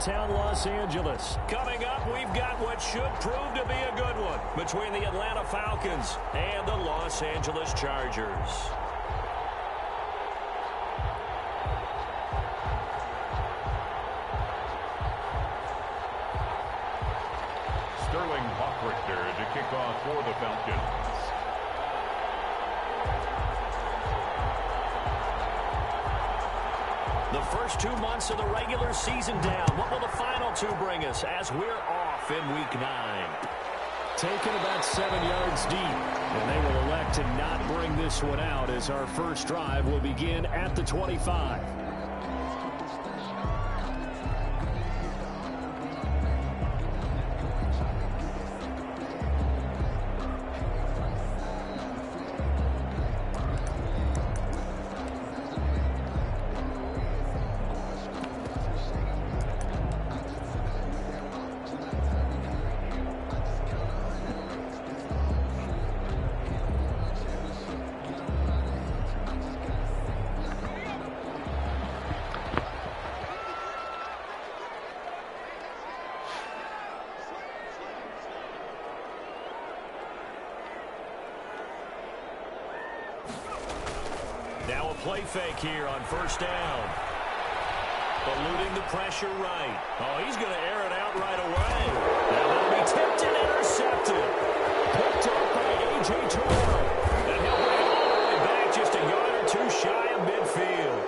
downtown Los Angeles. Coming up, we've got what should prove to be a good one between the Atlanta Falcons and the Los Angeles Chargers. Sterling Hockrichter to kick off for the Falcons. The first 2 months of the regular season down. What will the final two bring us as we're off in Week 9? Taken about 7 yards deep, and they will elect to not bring this one out as our first drive will begin at the 25. Now a play fake here on first down. Eluding the pressure right. Oh, he's going to air it out right away. Now that'll be tipped and intercepted. Picked up by A.J. Terrell. And he'll bring it all the way back just a yard or two shy of midfield.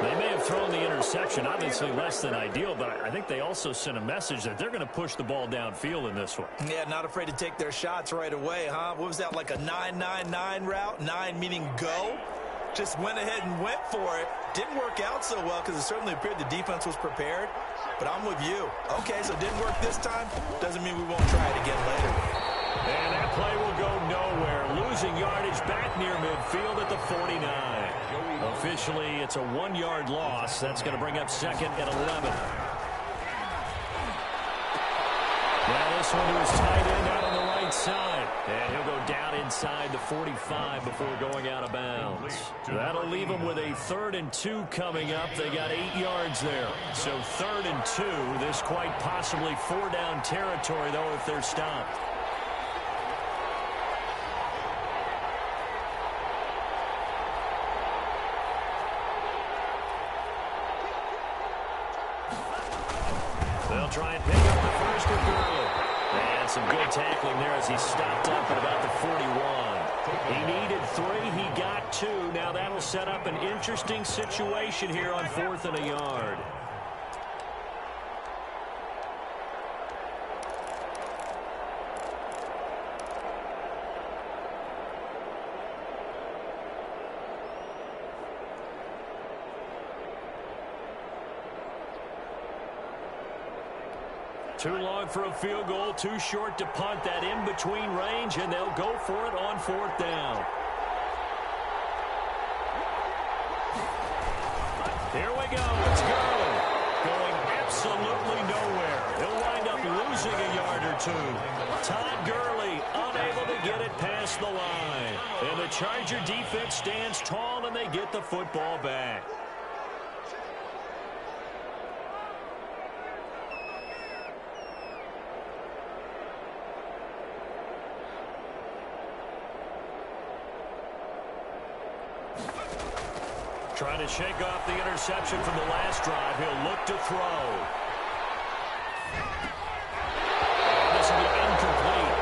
They may have thrown the interception, obviously less than ideal, but I think they also sent a message that they're going to push the ball downfield in this one. Yeah, not afraid to take their shots right away, huh? What was that, like a 9-9-9 route? 9 meaning go? Just went ahead and went for it. Didn't work out so well because it certainly appeared the defense was prepared. But I'm with you. Okay, so it didn't work this time. Doesn't mean we won't try it again later. And that play will go nowhere. Losing yardage back near midfield at the 49. Officially, it's a 1-yard loss. That's going to bring up second and 11. Now this one to his tight end out on the right side. And he'll go down inside the 45 before going out of bounds. That'll leave him with a 3rd and 2 coming up. They got 8 yards there. So 3rd and 2. This quite possibly 4-down territory, though, if they're stopped. They'll try and pick up the first with Gurley. And some good tackling there as he stopped up at about the 41. He needed 3. He got 2. Now that'll set up an interesting situation here on 4th and a yard. Too long for a field goal, too short to punt. That in-between range, and they'll go for it on 4th down. Here we go. It's Gurley going absolutely nowhere. He'll wind up losing a yard or 2. Todd Gurley unable to get it past the line. And the Charger defense stands tall, and they get the football back. Trying to shake off the interception from the last drive. He'll look to throw. And this will be incomplete.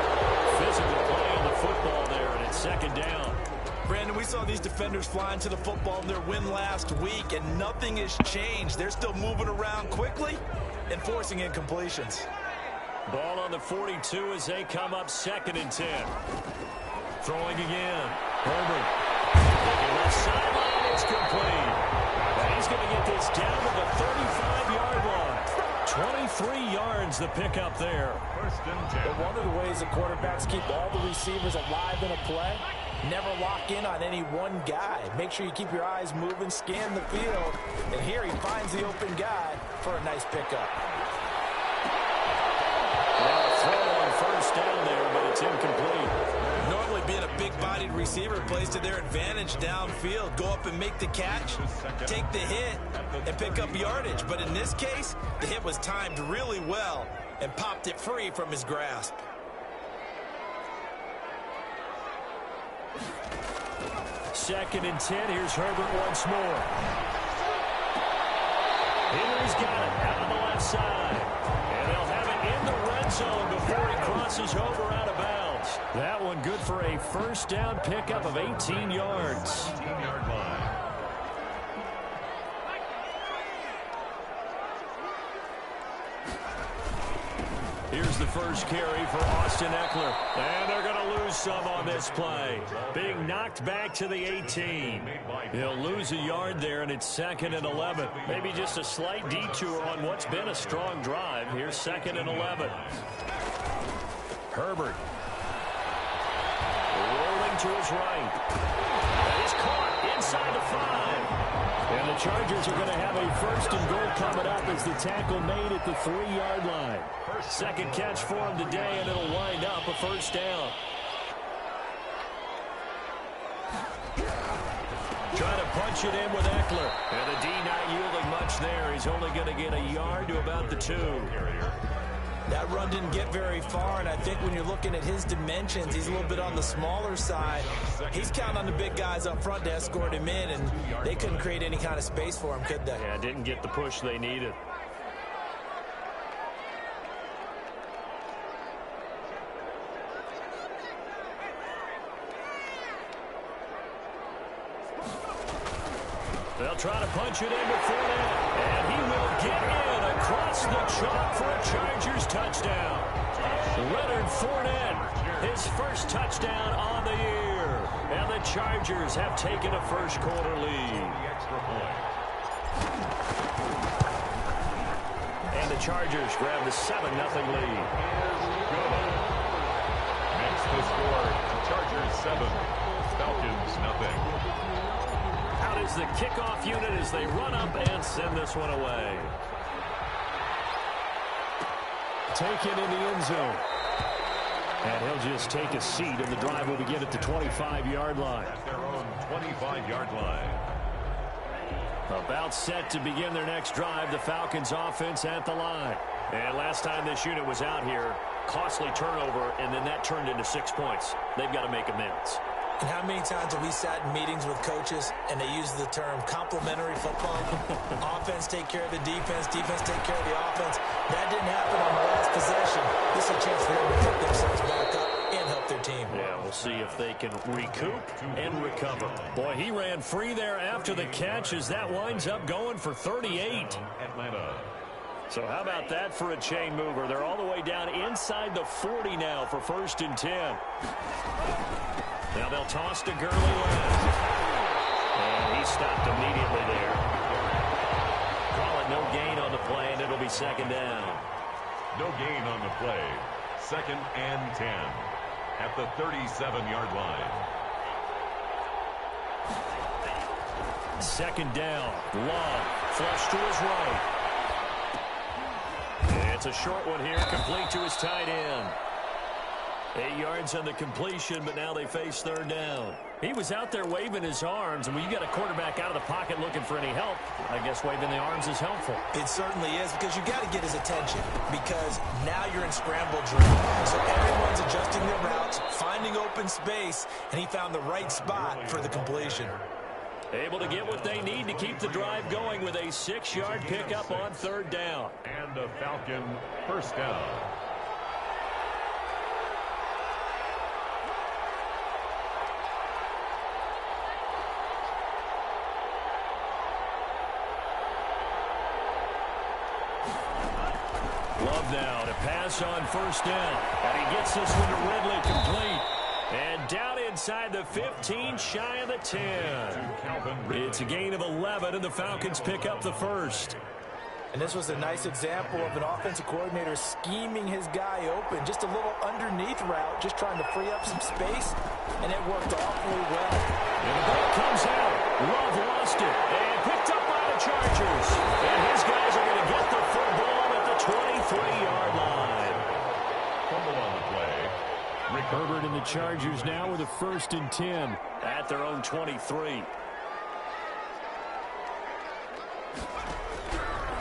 Physical play on the football there, and it's 2nd down. Brandon, we saw these defenders flying to the football in their win last week, and nothing has changed. They're still moving around quickly and forcing incompletions. Ball on the 42 as they come up 2nd and 10. Throwing again. Herbert. Looking left sideline. It's complete. And he's going to get this down to the 35-yard line. 23 yards the pickup there. 1st and 10. But one of the ways the quarterbacks keep all the receivers alive in a play, never lock in on any one guy. Make sure you keep your eyes moving, scan the field, and here he finds the open guy for a nice pickup. Now a throw on 1st down there, but it's incomplete. No normally being a big-bodied receiver plays to their advantage downfield. Go up and make the catch, take the hit, and pick up yardage. But in this case, the hit was timed really well and popped it free from his grasp. Second and 10. Here's Herbert once more. Henry's got it out on the left side. And they'll have it in the red zone before he crosses over out of bounds. That one good for a first down pickup of 18 yards. 18-yard line. Here's the first carry for Austin Eckler. And they're going to lose some on this play. Being knocked back to the 18. He'll lose a yard there, and it's 2nd and 11. Maybe just a slight detour on what's been a strong drive. Here's 2nd and 11. Herbert. Rolling to his right. And he's caught inside the 5. And the Chargers are going to have a first and goal coming up as the tackle made at the 3-yard line. Second catch for him today, and it'll wind up a first down. Trying to punch it in with Eckler. And the D not yielding much there. He's only going to get a yard to about the 2. That run didn't get very far, and I think when you're looking at his dimensions, he's a little bit on the smaller side. He's counting on the big guys up front to escort him in, and they couldn't create any kind of space for him, could they? Yeah, didn't get the push they needed. They'll try to punch it in before that, and he will get in across the chalk for a Chargers touchdown. Leonard Fournette, his first touchdown on the year, and the Chargers have taken a first-quarter lead. And the Chargers grab the 7-0 lead. Makes the score. Chargers 7, Falcons nothing. Out is the kickoff unit as they run up and send this one away. Taken in the end zone. And he'll just take a seat, and the drive will begin at the 25-yard line. At their own 25-yard line. About set to begin their next drive, the Falcons offense at the line. And last time this unit was out here, costly turnover, and then that turned into 6 points. They've got to make amends. And how many times have we sat in meetings with coaches and they use the term complementary football? Offense take care of the defense, defense take care of the offense. That didn't happen on the last possession. This is a chance for them to pick themselves back up and help their team. Yeah, we'll see if they can recoup and recover. Boy, he ran free there after the catch as that winds up going for 38. Atlanta. So how about that for a chain mover? They're all the way down inside the 40 now for 1st and 10. Now they'll toss to Gurley left. And he stopped immediately there. Call it no gain on the play, and it'll be 2nd down. No gain on the play. 2nd and 10 at the 37-yard line. 2nd down. Love. Flush to his right. And it's a short one here, complete to his tight end. 8 yards on the completion, but now they face 3rd down. He was out there waving his arms, and when you got a quarterback out of the pocket looking for any help, I guess waving the arms is helpful. It certainly is, because you got to get his attention, because now you're in scramble drill. So everyone's adjusting their routes, finding open space, and he found the right spot for the completion. Able to get what they need to keep the drive going with a 6-yard pickup on 3rd down. And a Falcon first down. Love now to pass on 1st down. And he gets this one to Ridley complete. And down inside the 15, shy of the 10. It's a gain of 11, and the Falcons pick up the first. And this was a nice example of an offensive coordinator scheming his guy open. Just a little underneath route, just trying to free up some space, and it worked awfully well. And the ball comes out. Love lost it, and picked up by the Chargers. And his guys are going to get the football at the 23-yard line. Fumble on the play. Herbert and the Chargers now with a 1st and 10 at their own 23.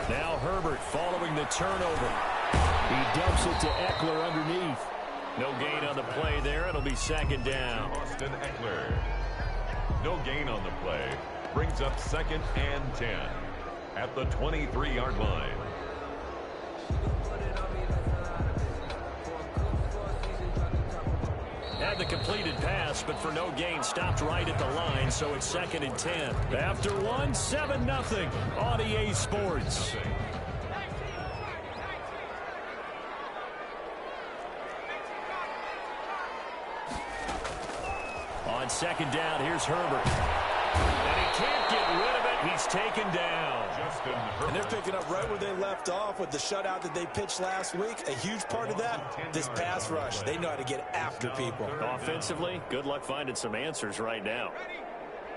Now Herbert following the turnover. He dumps it to Eckler underneath. No gain on the play there. It'll be 2nd down. Austin Eckler. No gain on the play. Brings up 2nd and 10 at the 23-yard line. Had the completed pass, but for no gain, stopped right at the line, so it's 2nd and 10. After one, 7-0 on EA Sports. On 2nd down, here's Herbert. And he can't get rid of it. He's taken down. And they're picking up right where they left off with the shutout that they pitched last week. A huge part of that, this pass rush. They know how to get after people. Offensively, good luck finding some answers right now.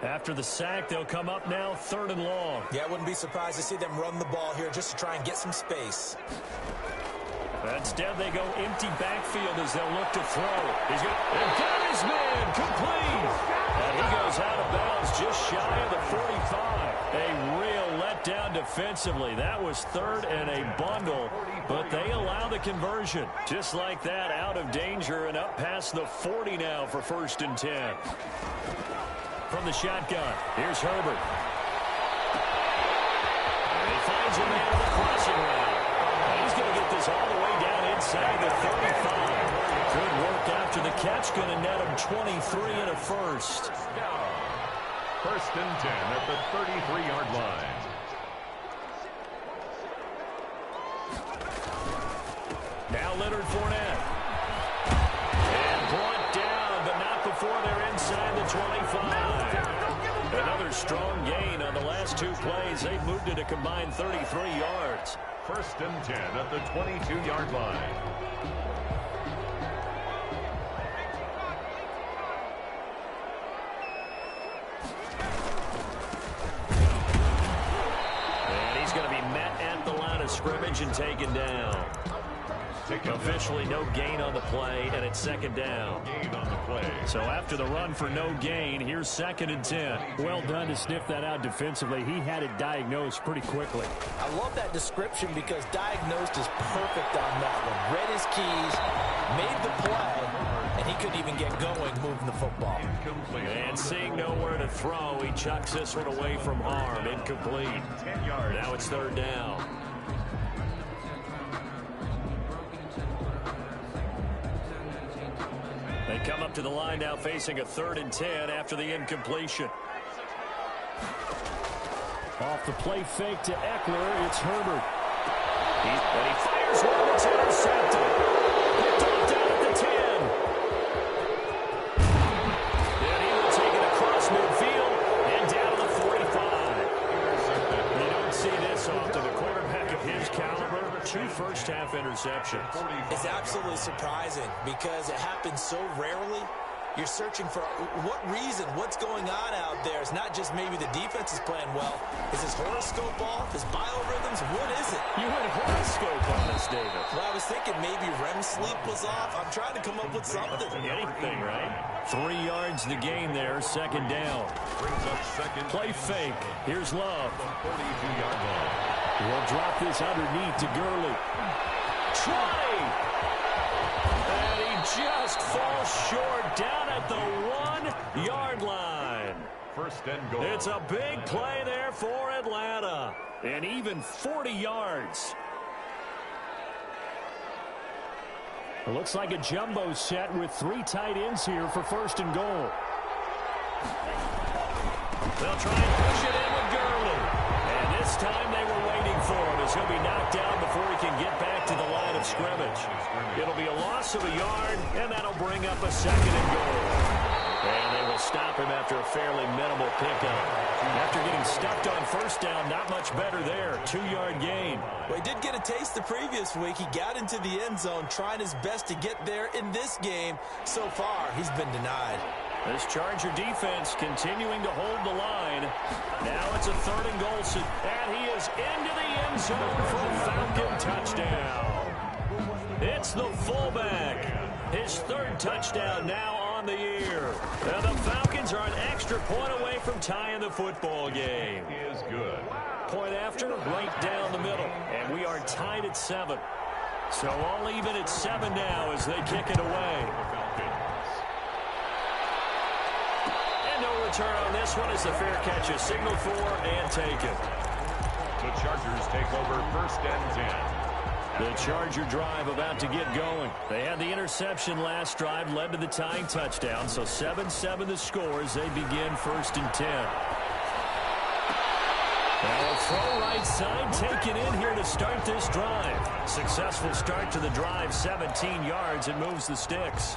After the sack, they'll come up now 3rd and long. Yeah, I wouldn't be surprised to see them run the ball here just to try and get some space. Instead, they go empty backfield as they'll look to throw. He's got his man complete. And he goes out of bounds just shy of the 45. A real letdown defensively. That was 3rd and a bundle, but they allow the conversion. Just like that, out of danger and up past the 40 now for 1st and 10. From the shotgun, here's Herbert. And he finds a man on the crossing route. He's going to get this all the way down inside the 35. Good work after the catch. Going to net him 23 and a 1st. 1st and 10 at the 33-yard line. Now Leonard Fournette. And brought down, but not before they're inside the 25. Another strong gain on the last 2 plays. They've moved it a combined 33 yards. 1st and 10 at the 22-yard line. And he's going to be met at the line of scrimmage and taken down. Officially no gain on the play, and it's 2nd down. Gain on the play. So after the run for no gain, here's 2nd and 10. Well done to sniff that out defensively. He had it diagnosed pretty quickly. I love that description because diagnosed is perfect on that one. Read his keys, made the play, and he couldn't even get going moving the football. And seeing nowhere to throw, he chucks this one away from harm. Incomplete. Now it's 3rd down. They come up to the line now facing a 3rd and 10 after the incompletion. Off the play fake to Eckler, it's Herbert. And he fires one that's intercepted. Picked off down at the 10. And he will take it across midfield and down to the 45. You don't see this often. The quarterback of his caliber, 2 first-half interceptions. It's absolutely surprising because it happens so rarely. You're searching for what reason, what's going on out there. It's not just maybe the defense is playing well. Is his horoscope off? His biorhythms? What is it? You went horoscope on us, David. Well, I was thinking maybe REM sleep was off. I'm trying to come up with something. Anything, right? 3 yards the gain there, 2nd down. Brings up 2nd. Play fake. Here's Love. 42-yard line. We'll drop this underneath to Gurley. 20! And he just falls short down at the 1-yard line. 1st and goal. It's a big play there for Atlanta. And even 40 yards. It looks like a jumbo set with 3 tight ends here for 1st and goal. They'll try and push it in with Gurley. And this time they were waiting for him as he'll be knocked down before he can get back to the line of scrimmage. It'll be a loss of a yard, and that'll bring up a 2nd and goal. And they will stop him after a fairly minimal pickup. After getting stuffed on 1st down, not much better there. 2-yard gain. Well, he did get a taste the previous week. He got into the end zone, trying his best to get there in this game. So far, he's been denied. This Charger defense continuing to hold the line. Now it's a 3rd and goal. And he is into the end zone for a Falcon touchdown. It's the fullback. His 3rd touchdown now the year. And the Falcons are an extra point away from tying the football game. Is good. Point after, right down the middle. And we are tied at 7. So all even at 7 now as they kick it away. And no return on this one as the fair catch is signaled for and taken. The Chargers take over 1st and 10. The Charger drive about to get going. They had the interception last drive, led to the tying touchdown. So 7-7 the score as they begin 1st and 10. Now a throw right side taken in here to start this drive. Successful start to the drive, 17 yards. It moves the sticks.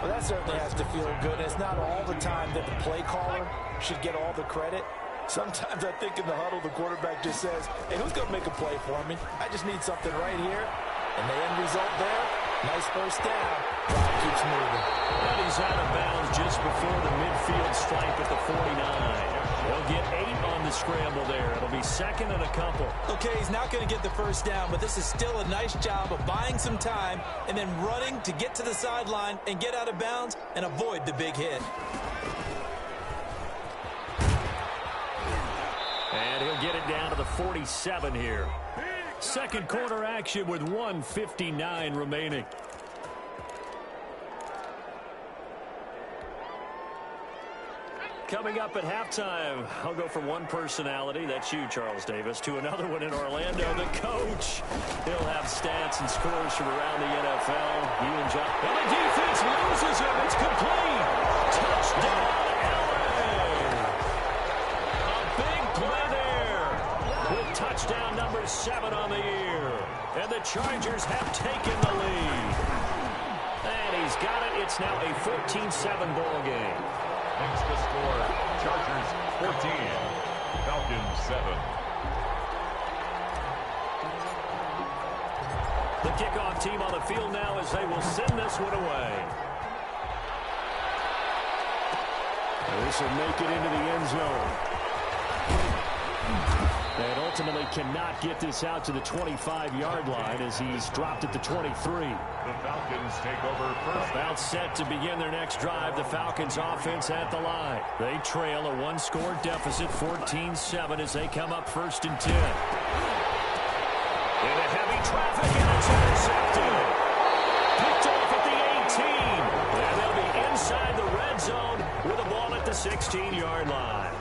Well, that certainly has to feel good. It's not all the time that the play caller should get all the credit. Sometimes I think in the huddle, the quarterback just says, hey, who's going to make a play for me? I just need something right here. And the end result there, nice first down. Drive keeps moving. And he's out of bounds just before the midfield stripe at the 49. They'll get 8 on the scramble there. It'll be 2nd and a couple. Okay, he's not going to get the first down, but this is still a nice job of buying some time and then running to get to the sideline and get out of bounds and avoid the big hit. And he'll get it down to the 47 here. Second quarter action with 1:59 remaining. Coming up at halftime, I'll go from one personality, that's you, Charles Davis, to another one in Orlando, the coach. He'll have stats and scores from around the NFL. You and John. And the defense loses him. It's complete. Touchdown, LA. A big play there with touchdown number 7 on the year. And the Chargers have taken the lead. And he's got it. It's now a 14-7 ball game. Next to score, Chargers 14, Falcons 7. The kickoff team on the field now as they will send this one away. And this will make it into the end zone. And ultimately cannot get this out to the 25-yard line as he's dropped at the 23. The Falcons take over first. About set to begin their next drive. The Falcons offense at the line. They trail a one-score deficit, 14-7, as they come up 1st and 10. Into heavy traffic, and it's intercepted. Picked off at the 18. And they'll be inside the red zone with a ball at the 16-yard line.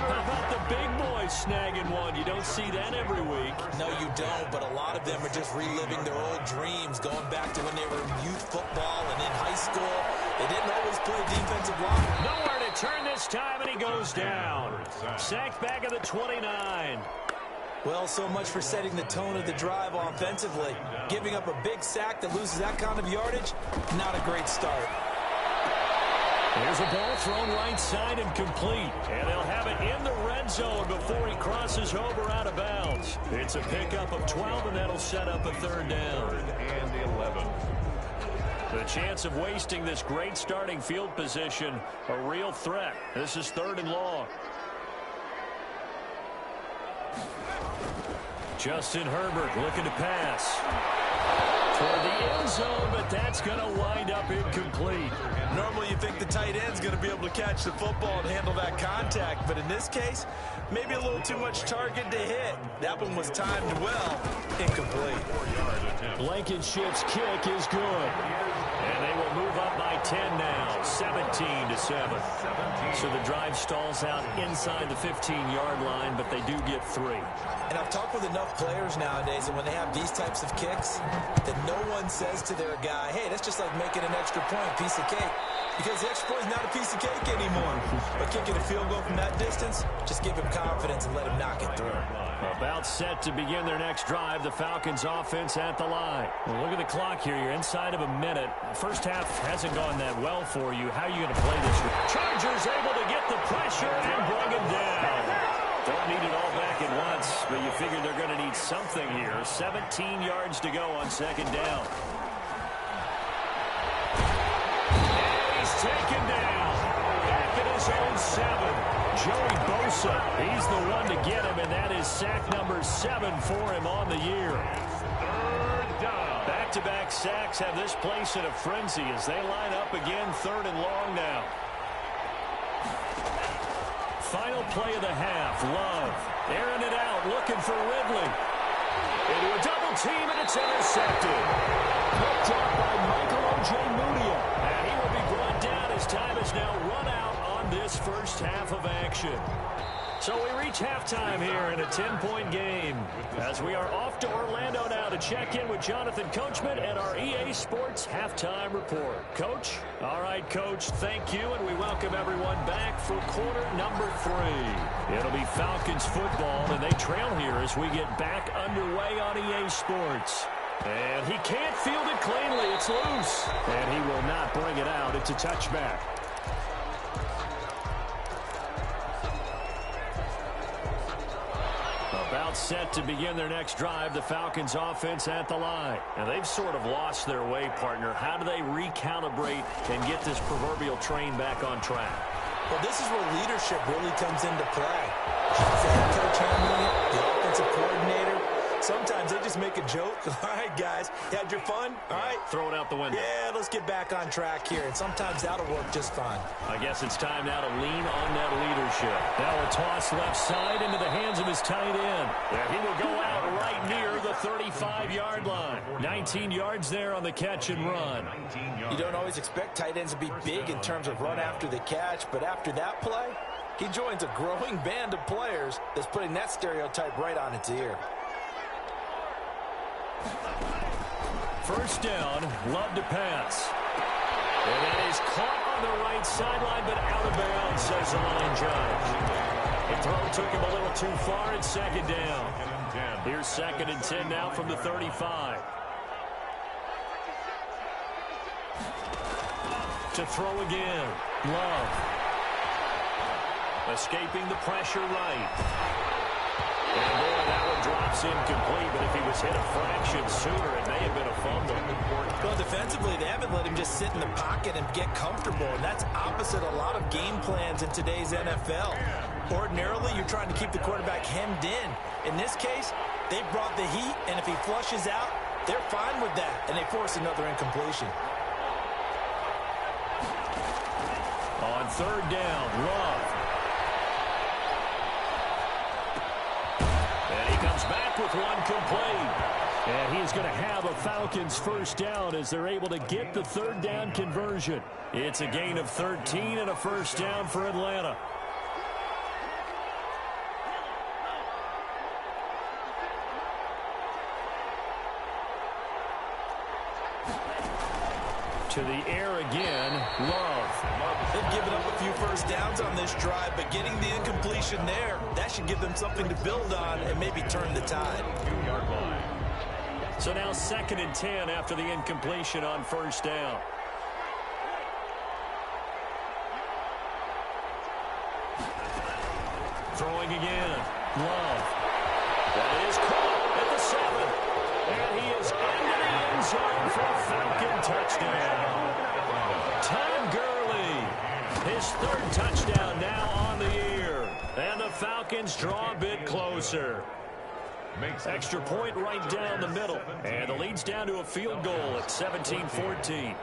How about the big boys snagging one? You don't see that every week. No, you don't, but a lot of them are just reliving their old dreams, going back to when they were in youth football and in high school. They didn't always play defensive line. Nowhere to turn this time, and he goes down. Sacked back at the 29. Well, so much for setting the tone of the drive offensively. Giving up a big sack that loses that kind of yardage, not a great start. There's a ball thrown right side and complete. And they'll have it in the red zone before he crosses over out of bounds. It's a pickup of 12, and that'll set up a 3rd down. 3rd and 11. The chance of wasting this great starting field position, a real threat. This is 3rd and long. Justin Herbert looking to pass toward the end zone, but that's going to wind up incomplete. Normally you think the tight end's going to be able to catch the football and handle that contact, but in this case, maybe a little too much target to hit. That one was timed well. Incomplete. Blankenship's kick is good. And they will move up by 10 now, 17-7. So the drive stalls out inside the 15-yard line, but they do get 3. And I've talked with enough players nowadays, and when they have these types of kicks, that no one says to their guy, hey, that's just like making an extra point, piece of cake. Because the extra point is not a piece of cake anymore. But kicking a field goal from that distance, just give him confidence and let him knock it through. About set to begin their next drive, the Falcons offense at the line. Well, look at the clock here. You're inside of a minute. First half hasn't gone that well for you. How are you going to play this? Chargers able to get the pressure and bring him down. Don't need it all back at once, but you figure they're going to need something here. 17 yards to go on 2nd down. And he's taken down. Back at his own 7. Joey Bosa, he's the one to get him, and that is sack number 7 for him on the year. 3rd down. Back back-to-back sacks have this place in a frenzy as they line up again, 3rd and long now. Final play of the half. Love airing it out, looking for Ridley. Into a double team, and it's intercepted. Picked up by Michael Ojemudia. And he will be brought down as time is now run out on this first half of action. So we reach halftime here in a 10-point game as we are off to Orlando now to check in with Jonathan Coachman and our EA Sports Halftime Report. Coach? All right, Coach, thank you, and we welcome everyone back for quarter number 3. It'll be Falcons football, and they trail here as we get back underway on EA Sports. And he can't field it cleanly. It's loose. And he will not bring it out. It's a touchback. About set to begin their next drive, the Falcons offense at the line. And they've sort of lost their way, partner. How do they recalibrate and get this proverbial train back on track? Well, this is where leadership really comes into play. It's the head coach handling it, the offensive coordinator. Sometimes they just make a joke. All right, guys, you had your fun? All right. Throw it out the window. Yeah, let's get back on track here. And sometimes that'll work just fine. I guess it's time now to lean on that leadership. Now a toss left side into the hands of his tight end. There he will go out right near the 35-yard line. 19 yards there on the catch and run. You don't always expect tight ends to be big in terms of run after the catch, but after that play, he joins a growing band of players that's putting that stereotype right on its ear. First down, Love to pass. And that is caught on the right sideline, but out of bounds, says the line judge. The throw took him a little too far at 2nd down. Here's 2nd and 10 now from the 35. To throw again, Love. Escaping the pressure right. And boy, that one drops incomplete, but if he was hit a fraction sooner, it may have been a fumble. Well, defensively, they haven't let him just sit in the pocket and get comfortable, and that's opposite a lot of game plans in today's NFL. Ordinarily, you're trying to keep the quarterback hemmed in. In this case, they brought the heat, and if he flushes out, they're fine with that, and they force another incompletion. On 3rd down, Love. Back with one complete. And he's going to have a Falcons first down as they're able to get the 3rd down conversion. It's a gain of 13 and a first down for Atlanta. To the air again, Love. They've given up a few first downs on this drive, but getting the incompletion there, that should give them something to build on and maybe turn the tide. So now 2nd and 10 after the incompletion on first down. Throwing again, Love. That is caught at the 7. And he is into the end zone for a Falcon touchdown. Todd Gurley, his 3rd touchdown now on the year. And the Falcons draw a bit closer. Extra point right down the middle. And the lead's down to a field goal at 17-14.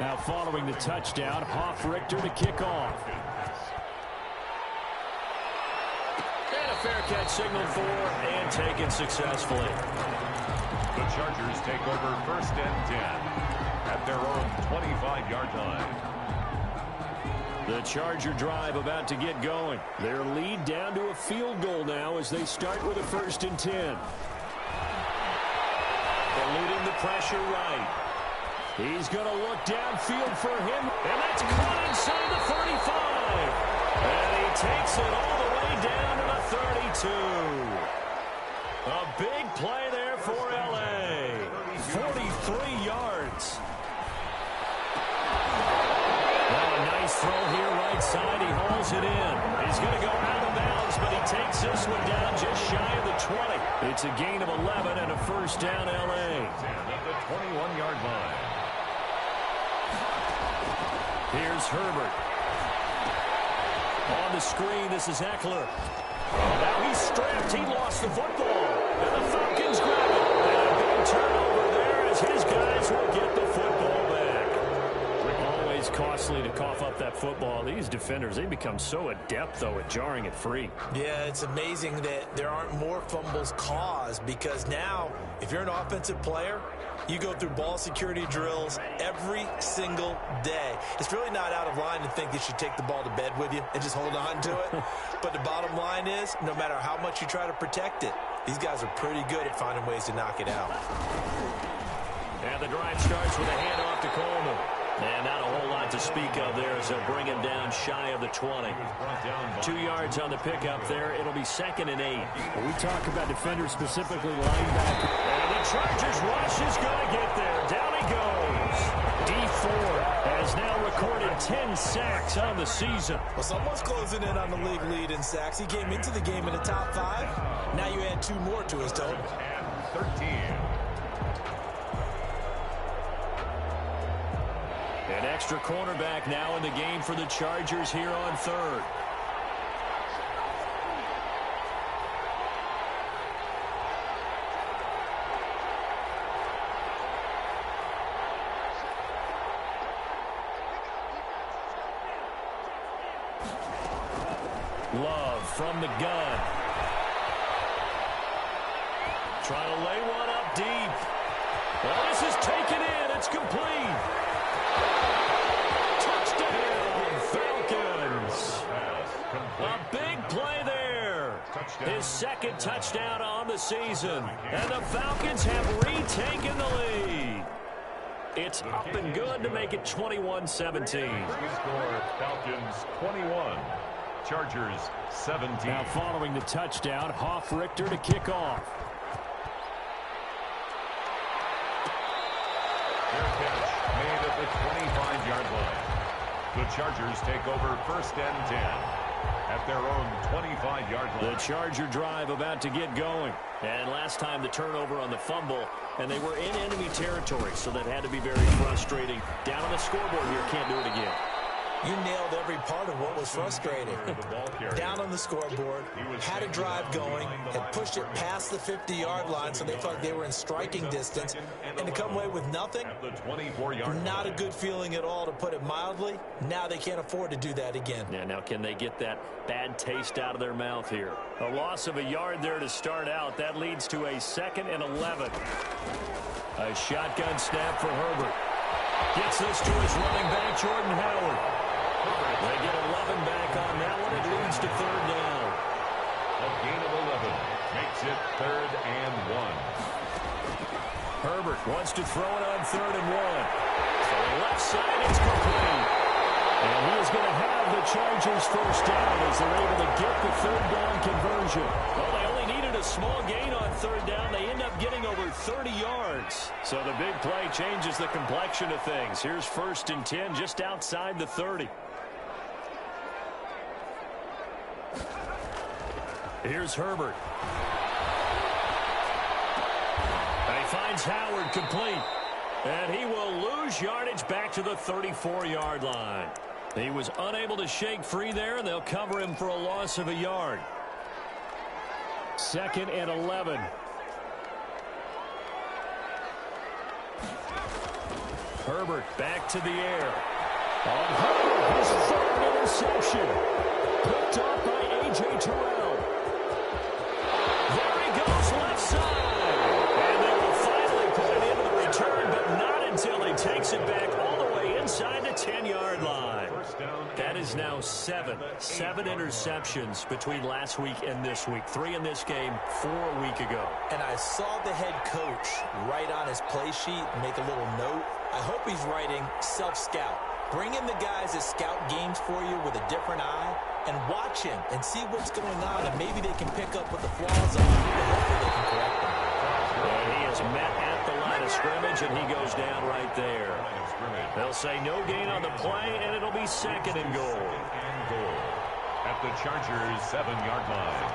Now following the touchdown, Hoff-Richter to kick off. And a fair catch signaled for and taken successfully. The Chargers take over 1st and 10 at their own 25-yard line. The Charger drive about to get going. Their lead down to a field goal now as they start with a 1st and 10. Eluding the pressure right. He's going to look downfield for him. And that's caught inside the 35. And he takes it all the way down to the 32. A big play there for L.A. 43 yards. Throw here right side. He hauls it in. He's going to go out of bounds, but he takes this one down just shy of the 20. It's a gain of 11 and a first down L.A. At the 21-yard line. Here's Herbert. On the screen, this is Eckler. Now he's stripped. He lost the football. And the Falcons grab it. And a big turnover cough up that football. These defenders, they become so adept, though, at jarring it free. Yeah, it's amazing that there aren't more fumbles caused because now, if you're an offensive player, you go through ball security drills every single day. It's really not out of line to think that you take the ball to bed with you and just hold on to it. But the bottom line is, no matter how much you try to protect it, these guys are pretty good at finding ways to knock it out. And the drive starts with a handoff to Coleman. And not a whole lot to speak of there as they'll bring him down shy of the 20. 2 yards on the pickup there. It'll be 2nd and 8. When we talk about defenders, specifically linebacker. And the Chargers rush is going to get there. Down he goes. D4 has now recorded 10 sacks on the season. Well, someone's closing in on the league lead in sacks. He came into the game in the top 5. Now you add 2 more to his total. 13. An extra cornerback now in the game for the Chargers here on 3rd. Love from the gun. Trying to lay one up deep. Well, this is taken in. It's complete. Touchdown, Falcons. A big play there. His 2nd touchdown on the season. And the Falcons have retaken the lead. It's up and good to make it 21-17. Score Falcons 21. Chargers 17. Now following the touchdown, Hoff-Richter to kick off. Their catch made at the 25-yard line. The Chargers take over 1st and 10 at their own 25-yard line. The Charger drive about to get going. And last time the turnover on the fumble, and they were in enemy territory, so that had to be very frustrating. Down on the scoreboard here, can't do it again. You nailed every part of what was frustrating. Down on the scoreboard, had a drive going, had pushed it past the 50-yard line so they thought they were in striking distance, and to come away with nothing, not a good feeling at all, to put it mildly. Now they can't afford to do that again. Yeah, now can they get that bad taste out of their mouth here? A loss of a yard there to start out. That leads to a 2nd and 11. A shotgun snap for Herbert. Gets this to his running back, Jordan Howard. They get 11 back on that one. It leads to 3rd down. A gain of 11 makes it 3rd and 1. Herbert wants to throw it on 3rd and 1. So the left side, it's complete. And he is going to have the Chargers 1st down as they're able to get the 3rd down conversion. Well, they only needed a small gain on 3rd down. They end up getting over 30 yards. So the big play changes the complexion of things. Here's 1st and 10 just outside the 30. Here's Herbert. And he finds Howard complete. And he will lose yardage back to the 34-yard line. He was unable to shake free there, and they'll cover him for a loss of a yard. 2nd and 11. Herbert back to the air. On Herbert, his 3rd interception. Picked off by A.J. Terrell. There he goes, left side. And they will finally put it into the return, but not until he takes it back all the way inside the 10-yard line. That is now 7 interceptions between last week and this week. 3 in this game, 4 a week ago. And I saw the head coach write on his play sheet, make a little note. I hope he's writing self-scout. Bring in the guys that scout games for you with a different eye and watch him and see what's going on, and maybe they can pick up what the flaws are and hopefully they can correct them. And he is met at the line of scrimmage, and he goes down right there. They'll say no gain on the play, and it'll be 2nd and goal. At the Chargers' 7-yard line.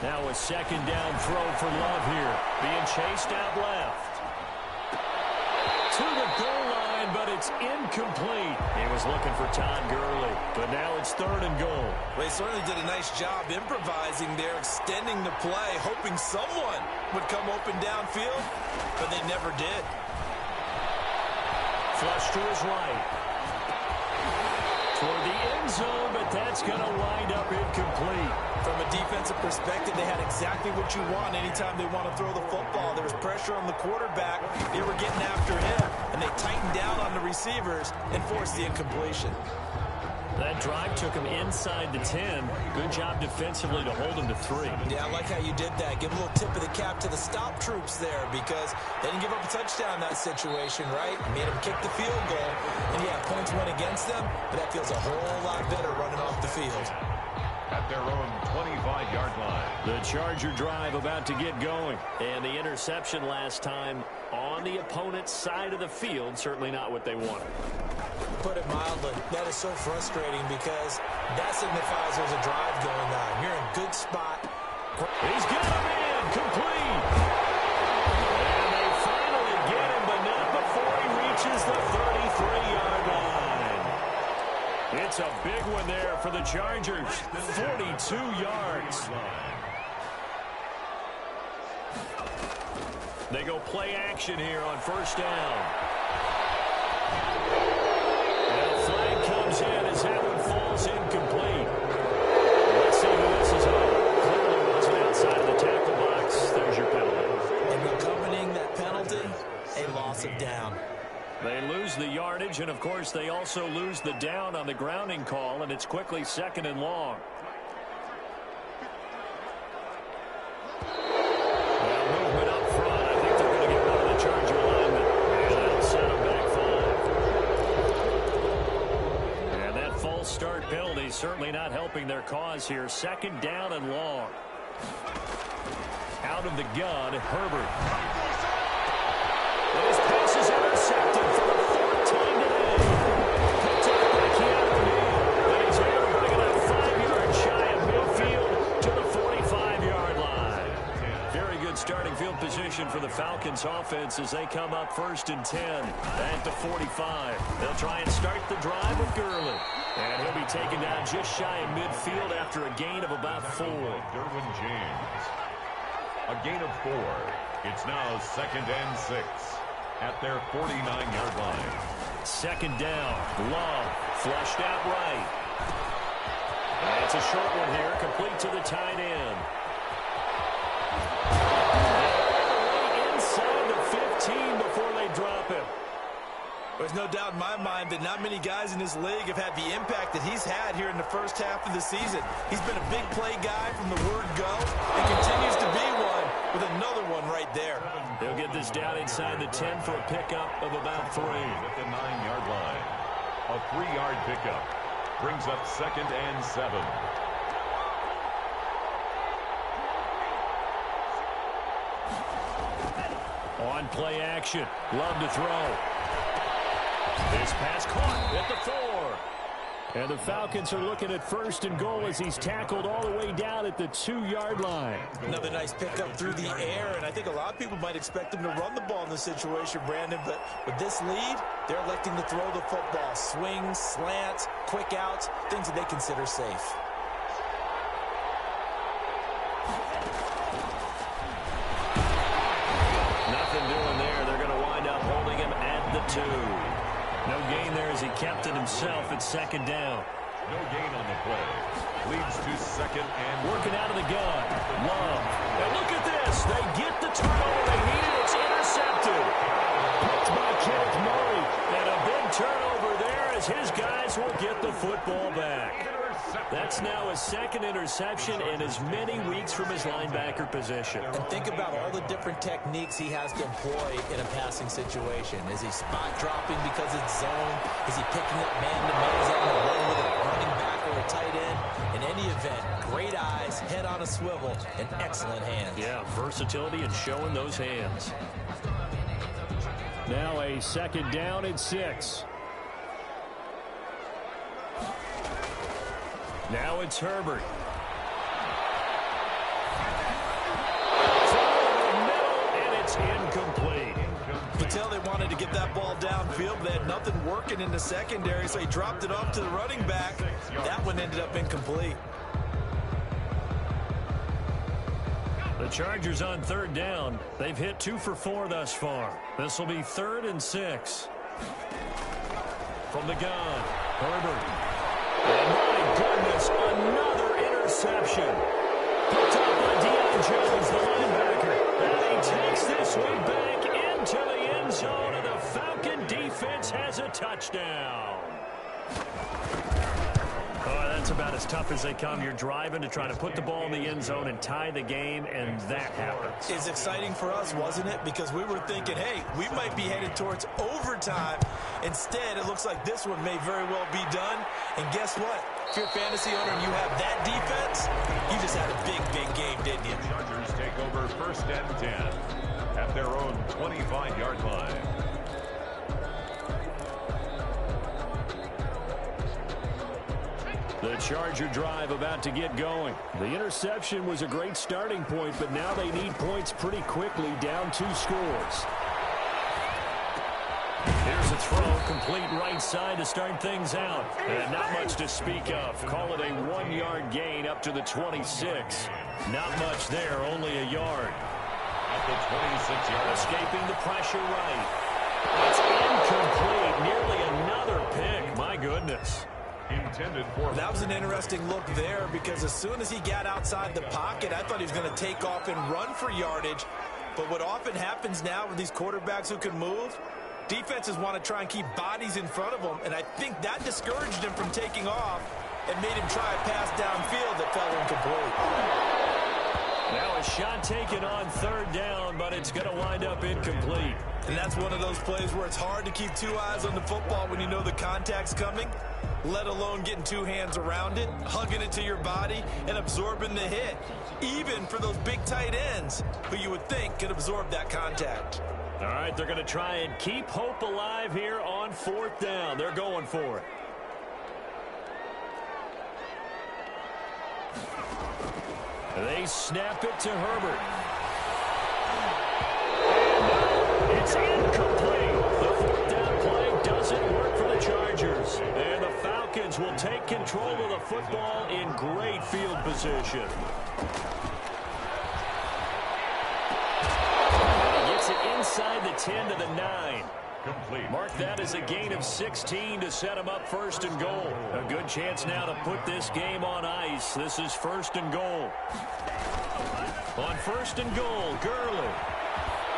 Now a 2nd down throw for Love here. Being chased out left. To the goal line. line, but it's incomplete. He was looking for Todd Gurley, but now it's 3rd and goal. Well, he certainly did a nice job improvising there, extending the play, hoping someone would come open downfield, but they never did. Flush to his right. Toward the end zone, but that's going to wind up incomplete. From a defensive perspective, they had exactly what you want anytime they want to throw the football. There was pressure on the quarterback. They were getting after him, and they tightened down on the receivers and forced the incompletion. That drive took him inside the 10. Good job defensively to hold him to 3. Yeah, I like how you did that. Give a little tip of the cap to the stop troops there because they didn't give up a touchdown in that situation, right? Made them kick the field goal. And, yeah, points went against them, but that feels a whole lot better running off the field. At their own 25-yard line. The Charger drive about to get going. And the interception last time on the opponent's side of the field, certainly not what they wanted. Put it mildly, that is so frustrating because that signifies there's a drive going on. You're in a good spot. He's got him in, complete. And they finally get him, but not before he reaches the 33-yard line. It's a big one there for the Chargers, 42 yards. They go play action here on 1st down. Flag comes in as that one falls incomplete. Let's see who this is on. Clearly wasn't outside of the tackle box. There's your penalty. And accompanying that penalty, a loss of down. They lose the yardage, and, of course, they also lose the down on the grounding call, and it's quickly 2nd and long. Well, movement up front. I think they're going to get rid of the Charger lineman. And that'll set them back 5. And that false start penalty certainly not helping their cause here. 2nd down and long. Out of the gun, Herbert. And his pass is intercepted for the 4th time today. Picked up by Keanu Neal. And he's able to bring it up 5 yards shy of midfield to the 45-yard line. Very good starting field position for the Falcons offense as they come up 1st and 10 at the 45. They'll try and start the drive with Gurley. And he'll be taken down just shy of midfield after a gain of about 4. Derwin James. A gain of 4. It's now 2nd and 6 at their 49-yard line. 2nd down. Love flushed out right. And it's a short one here, complete to the tight end. Inside the 15 before they drop him. There's no doubt in my mind that not many guys in this league have had the impact that he's had here in the first half of the season. He's been a big play guy from the word go and continues to be one with another one right there. They'll get this down inside the 10 for a pickup of about 3. At the 9-yard line. A 3-yard pickup brings up 2nd and 7. On play action. Love to throw. This pass caught at the 4. And the Falcons are looking at 1st and goal as he's tackled all the way down at the 2-yard line. Another nice pickup through the air, and I think a lot of people might expect him to run the ball in this situation, Brandon, but with this lead, they're electing to throw the football. Swings, slants, quick outs, things that they consider safe. Nothing doing there. They're going to wind up holding him at the 2. No gain there as he kept it himself at 2nd down. No gain on the play. Leads to 2nd and... Working out of the gun. Love. And look at this. They get the turnover they needed. It's intercepted. Picked by Kenneth Murray. And a big turnover there as his guys will get the football back. That's now his 2nd interception in as many weeks from his linebacker position. And think about all the different techniques he has to employ in a passing situation. Is he spot dropping because it's zone? Is he picking up man-to-man? Is that going to run with a running back or a tight end? In any event, great eyes, head on a swivel, and excellent hands. Yeah, versatility and showing those hands. Now a 2nd down and 6. Now it's Herbert. Throw in the middle, and it's incomplete. You could tell they wanted to get that ball downfield, but they had nothing working in the secondary, so he dropped it off to the running back. That one ended up incomplete. The Chargers on third down. They've hit 2 for 4 thus far. This will be 3rd and 6. From the gun, Herbert. And my goodness, another interception. Picked up by Deion Jones, the linebacker. And he takes this one back into the end zone, and the Falcon defense has a touchdown. Oh, that's about as tough as they come. You're driving to try to put the ball in the end zone and tie the game, and that happens. It's exciting for us, wasn't it? Because we were thinking, hey, we might be headed towards overtime. Instead, it looks like this one may very well be done. And guess what? If you're a fantasy owner and you have that defense, you just had a big, big game, didn't you? The Chargers take over 1st and 10 at their own 25-yard line. The Charger drive about to get going. The interception was a great starting point, but now they need points pretty quickly, down 2 scores. Here's a throw, complete right side to start things out. And not much to speak of. Call it a 1-yard gain up to the 26. Not much there, only a yard. At the 26-yard, escaping the pressure right. It's incomplete, nearly another pick. My goodness. Intended for. That was an interesting look there because as soon as he got outside the pocket, I thought he was going to take off and run for yardage. But what often happens now with these quarterbacks who can move, defenses want to try and keep bodies in front of them, and I think that discouraged him from taking off and made him try a pass downfield that fell incomplete. Now a shot taken on 3rd down, but it's going to wind up incomplete. And that's one of those plays where it's hard to keep 2 eyes on the football when you know the contact's coming, let alone getting 2 hands around it, hugging it to your body, and absorbing the hit. Even for those big tight ends who you would think could absorb that contact. All right, they're going to try and keep hope alive here on 4th down. They're going for it. They snap it to Herbert. And it's incomplete. The 4th down play doesn't work for the Chargers. And the Falcons will take control of the football in great field position. He gets it inside the 10 to the 9. Complete. Mark that as a gain of 16 to set him up 1st and goal. A good chance now to put this game on ice. This is 1st and goal. On 1st and goal, Gurley.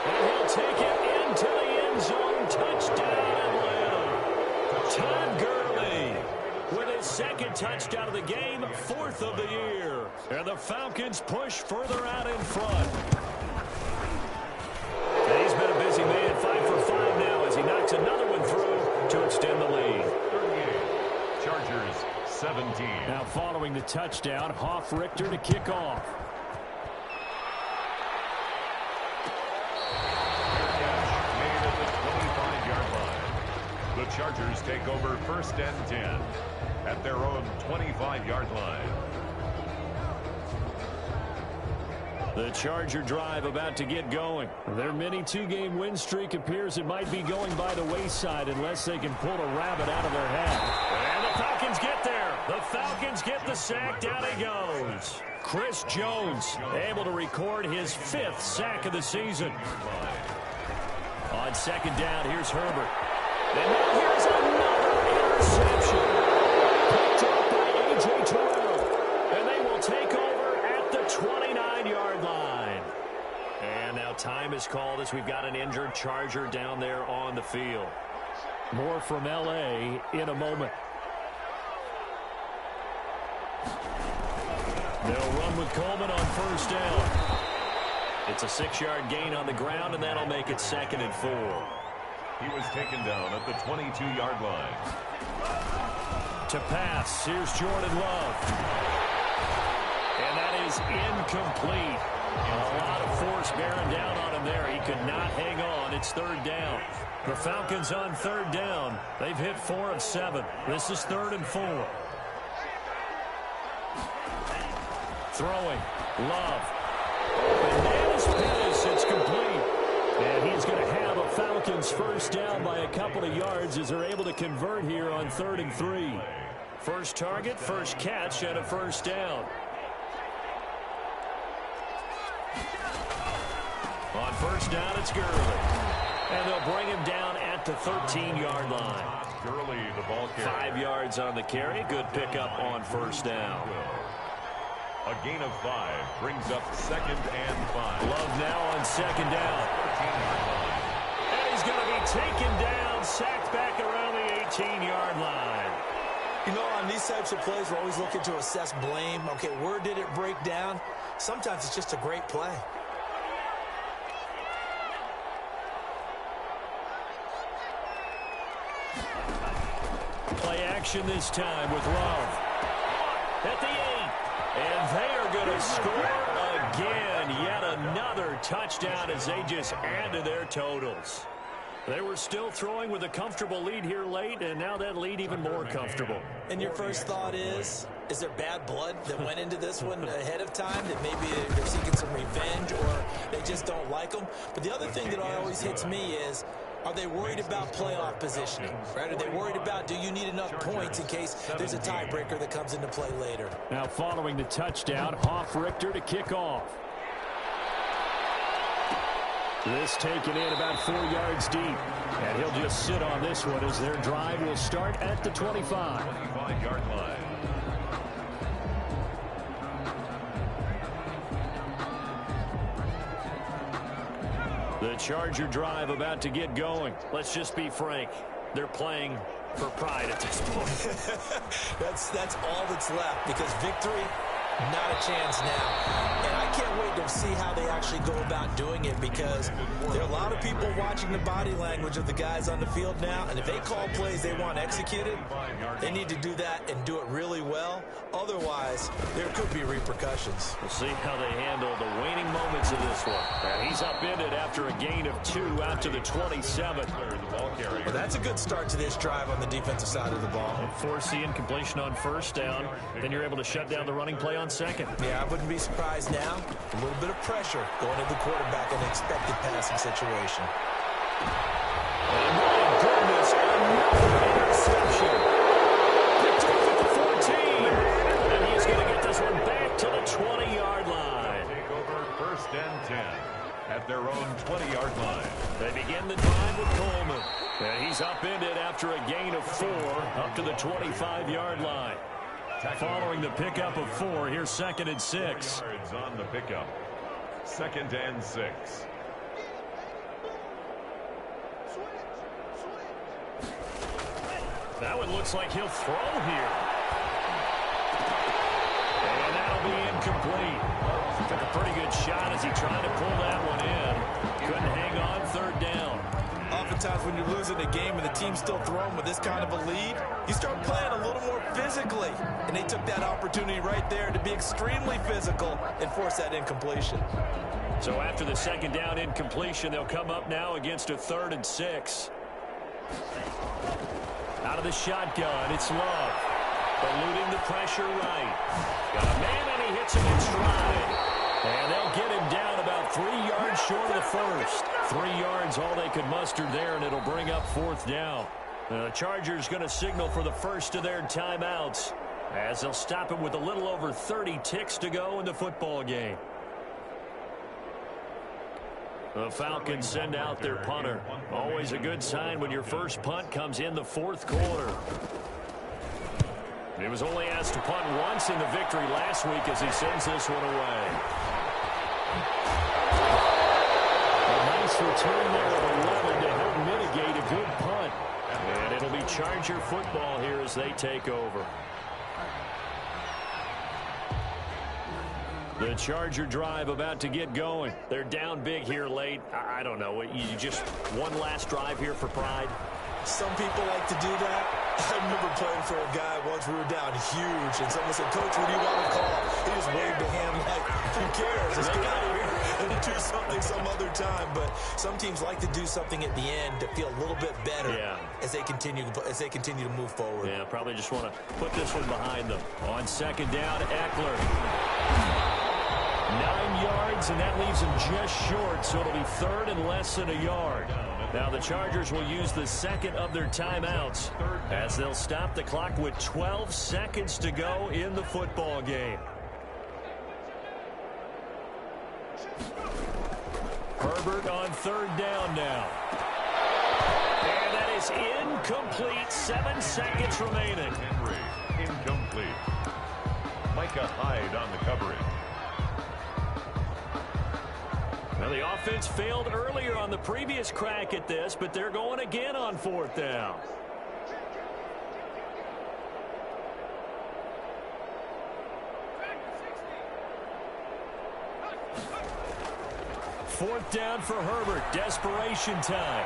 And he'll take it into the end zone. Touchdown, Atlanta. Todd Gurley with his 2nd touchdown of the game, 4th of the year. And the Falcons push further out in front. And he's been a busy man, 5 for 5 now as he knocks another one through to extend the lead. 38. Chargers 17. Now following the touchdown, Hoff-Richter to kick off. Made at the 25-yard line. The Chargers take over 1st and 10 at their own 25-yard line. The Charger drive about to get going. Their mini 2-game win streak appears it might be going by the wayside unless they can pull a rabbit out of their hat. And the Falcons get there. The Falcons get the sack. Down he goes. Chris Jones able to record his 5th sack of the season. On 2nd down, here's Herbert. And now here's another interception. Picked up by A.J. Terrell. And they will take over at the 29-yard line. And now time is called as we've got an injured Charger down there on the field. More from L.A. in a moment. They'll run with Coleman on 1st down. It's a 6-yard gain on the ground, and that'll make it 2nd and 4. He was taken down at the 22-yard line. To pass, here's Jordan Love. And that is incomplete. A lot of force bearing down on him there. He could not hang on. It's 3rd down. The Falcons on 3rd down. They've hit 4 of 7. This is 3rd and 4. Throwing. Love. Bananas Pettis. It's complete. And he's going to have a Falcons first down by a couple of yards as they're able to convert here on 3rd and 3. First target, first catch, and a first down. On first down, it's Gurley. And they'll bring him down at the 13-yard line. Gurley, the ball carrier. 5 yards on the carry. Good pickup on first down. A gain of 5 brings up 2nd and 5. Love now on 2nd down. And he's going to be taken down, sacked back around the 18-yard line. You know, on these types of plays, we're always looking to assess blame. Okay, where did it break down? Sometimes it's just a great play. Play action this time with Love. At the 8. And they are going to score again. Yet another touchdown as they just add to their totals. They were still throwing with a comfortable lead here late, and now that lead even more comfortable. And your first thought is there bad blood that went into this one ahead of time, that maybe they're seeking some revenge or they just don't like them? But the other thing that always hits me is, are they worried about playoff positioning? Right? Are they worried about, do you need enough points in case there's a tiebreaker that comes into play later? Now following the touchdown, Hoff-Richter to kick off. This taken in about 4 yards deep. And he'll just sit on this one as their drive will start at the 25. 25-yard line. The Charger drive about to get going. Let's just be frank. They're playing for pride at this point. That's all that's left, because victory, not a chance now. And I can't wait to see how they actually go about doing it, because there are a lot of people watching the body language of the guys on the field now, and if they call plays they want executed, they need to do that and do it really well. Otherwise, there could be repercussions. We'll see how they handle the waning moments of this one. And he's upended after a gain of 2 out to the 27. Well, that's a good start to this drive on the defensive side of the ball. And force the incompletion on first down. Then you're able to shut down the running play on second. Yeah, I wouldn't be surprised now. A little bit of pressure going to the quarterback in an expected passing situation. And my goodness, another interception. Picked off at the 14. And he's going to get this one back to the 20-yard line. Take over 1st and 10 at their own 20-yard line. They begin the drive with Coleman. And he's upended after a gain of 4 up to the 25-yard line. Following the pickup of 4, here's 2nd and 6. Yards on the pickup. 2nd and 6. That one looks like he'll throw here. And that'll be incomplete. Took a pretty good shot as he tried to pull that one in. Couldn't hang on 3rd down. Oftentimes when you're losing a game and the team's still throwing with this kind of a lead, you start playing a little more physically. And they took that opportunity right there to be extremely physical and force that incompletion. So after the 2nd down incompletion, they'll come up now against a 3rd and 6. Out of the shotgun, it's Love. Eluding the pressure right. Got a man and he hits him in stride. And they'll get him down about 3 yards short of the first. 3 yards all they could muster there, and it'll bring up 4th down. The Chargers going to signal for the first of their timeouts as they'll stop him with a little over 30 ticks to go in the football game. The Falcons send out their punter. Always a good sign when your first punt comes in the 4th quarter. He was only asked to punt once in the victory last week as he sends this one away. A nice return there at 11 to help mitigate a good punt. And it'll be Charger football here as they take over. The Charger drive about to get going. They're down big here late. I don't know. You just one last drive here for pride? Some people like to do that. I remember playing for a guy once. We were down huge, and someone said, "Coach, what do you want to call?" He just waved a hand like, "Who cares? Let's get out of here and do something some other time." But some teams like to do something at the end to feel a little bit better as they continue to move forward. Yeah, probably just want to put this one behind them. On 2nd down, Eckler. 9 yards, and that leaves him just short, so it'll be third and less than a yard. Now the Chargers will use the second of their timeouts as they'll stop the clock with 12 seconds to go in the football game. Herbert on third down now. And that is incomplete. 7 seconds remaining. Henry, incomplete. Micah Hyde on the coverage. Now the offense failed earlier on the previous crack at this, but they're going again on fourth down. Fourth down for Herbert. Desperation time.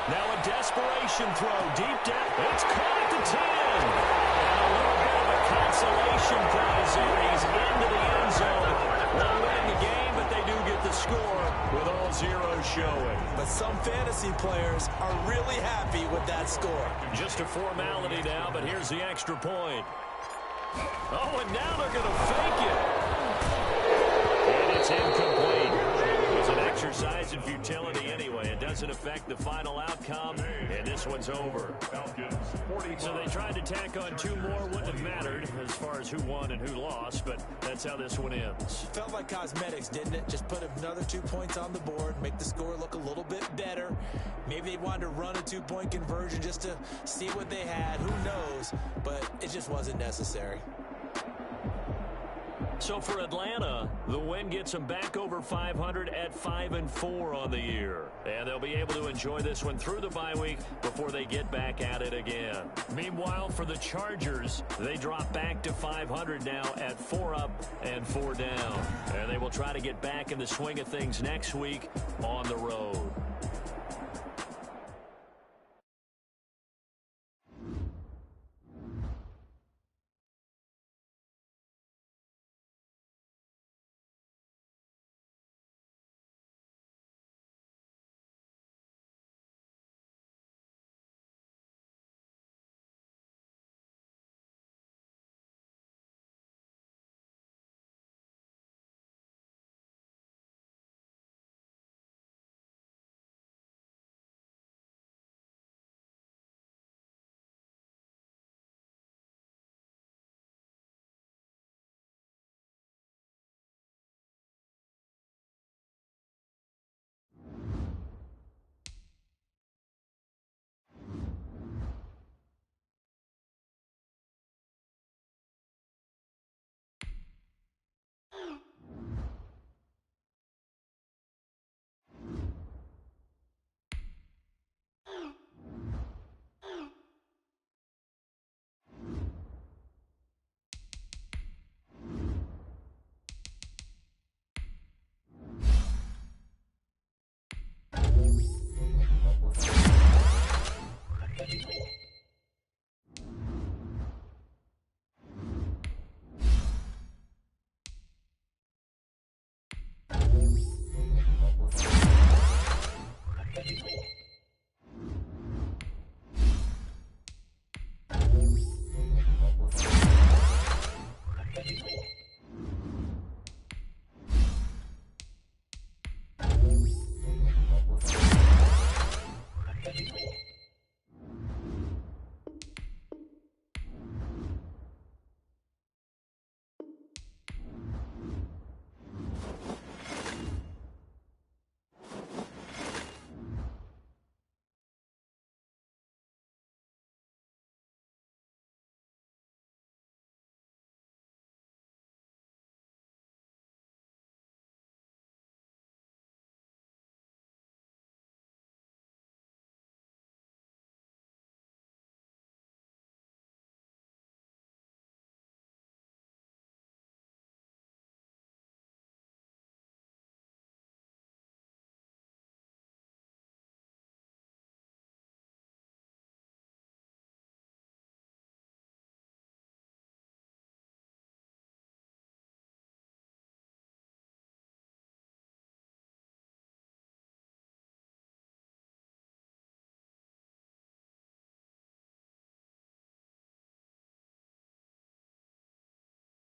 Now a desperation throw deep down. It's caught at the 10. And a little bit of a consolation prize here. He's into the end zone. Won't win the game, but they do get the score with all zeros showing. But some fantasy players are really happy with that score. Just a formality now, but here's the extra point. Oh, and now they're going to fake it. And it's incomplete. It's an exercise in futility anyway. It doesn't affect the final outcome, and this one's over. So they tried to tack on 2 more. Wouldn't have mattered as far as who won and who lost, but that's how this one ends. Felt like cosmetics, didn't it? Just put another 2 points on the board, make the score look a little bit better. Maybe they wanted to run a 2-point conversion just to see what they had. Who knows? But it just wasn't necessary. So for Atlanta, the win gets them back over 500 at 5-4 on the year. And they'll be able to enjoy this one through the bye week before they get back at it again. Meanwhile, for the Chargers, they drop back to 500 now at 4 up and 4 down. And they will try to get back in the swing of things next week on the road.